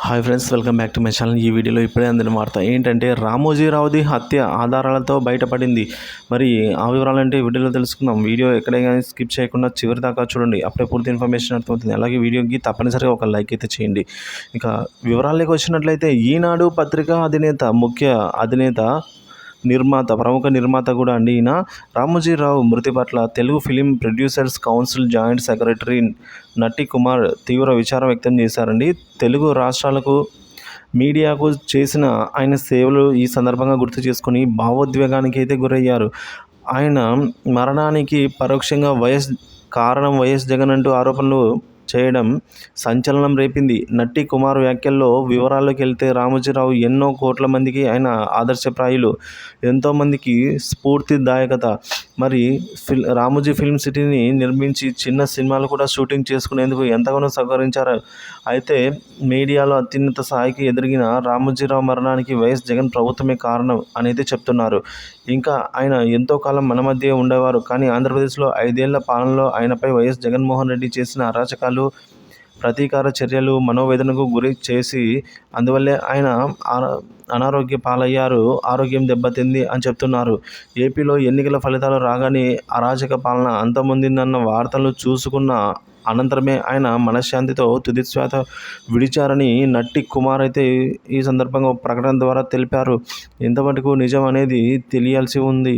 Hi friends, welcome back to my channel. ఈ వీడియోలో ఇప్పుడే అందిన వార్త ఏంటంటే రామోజీరావుది హత్య ఆధారాలతో బయటపడింది. మరి ఆ వివరాలంటే వీడియోలో తెలుసుకుందాం. వీడియో ఎక్కడైనా స్కిప్ చేయకుండా చివరి దాకా చూడండి, అప్పుడే పూర్తి ఇన్ఫర్మేషన్ అర్థమవుతుంది. అలాగే వీడియోకి తప్పనిసరిగా ఒక లైక్ అయితే చేయండి. ఇక వివరాల్లోకి వచ్చినట్లయితే ఈనాడు పత్రిక ముఖ్య అధినేత ప్రముఖ నిర్మాత కూడా అండి ఈయన. రామోజీరావు మృతి పట్ల Telugu film producers council joint secretary Natti Kumar తీవ్ర విచారం వ్యక్తం చేశారండి. తెలుగు రాష్ట్రాలకు మీడియాకు చేసిన ఆయన సేవలు ఈ సందర్భంగా గుర్తు చేసుకుని భావోద్వేగానికి అయితే గురయ్యారు. ఆయన మరణానికి పరోక్షంగా వైఎస్ జగన్ అంటూ ఆరోపణలు చేయడం సంచలనం రేపింది. నట్టి కుమార్ వ్యాఖ్యల్లో వివరాల్లోకి వెళ్తే రామోజీరావు ఎన్నో కోట్ల మందికి ఆయన ఆదర్శప్రాయులు, ఎంతోమందికి స్ఫూర్తిదాయకత. మరి రామోజీ ఫిల్మ్ సిటీని నిర్మించి చిన్న సినిమాలు కూడా షూటింగ్ చేసుకునేందుకు ఎంతగానో సహకరించారు. అయితే మీడియాలో అత్యున్నత స్థాయికి ఎదిగిన రామోజీరావు మరణానికి వైఎస్ జగన్ ప్రభుత్వమే కారణం అనేది చెప్తున్నారు. ఇంకా ఆయన ఎంతో కాలం మన మధ్య ఉండేవారు, కానీ ఆంధ్రప్రదేశ్లో 5 ఏళ్ల పాలనలో ఆయనపై వైఎస్ జగన్మోహన్ రెడ్డి చేసిన అరాచకాలు, ప్రతీకార చర్యలు మనోవేదనకు గురి చేసి అందువల్లే ఆయన అనారోగ్య పాలయ్యారు, ఆరోగ్యం దెబ్బతింది అని చెప్తున్నారు. ఏపీలో ఎన్నికల ఫలితాలు రాగానే అరాచక పాలన అంతమొందిందన్న వార్తలు చూసుకున్న అనంతరమే ఆయన మనశ్శాంతితో తుదిశ్వాస విడిచారని నట్టి కుమార్ అయితే ఈ సందర్భంగా ప్రకటన ద్వారా తెలిపారు. ఎంతమటుకు నిజం అనేది తెలియాల్సి ఉంది.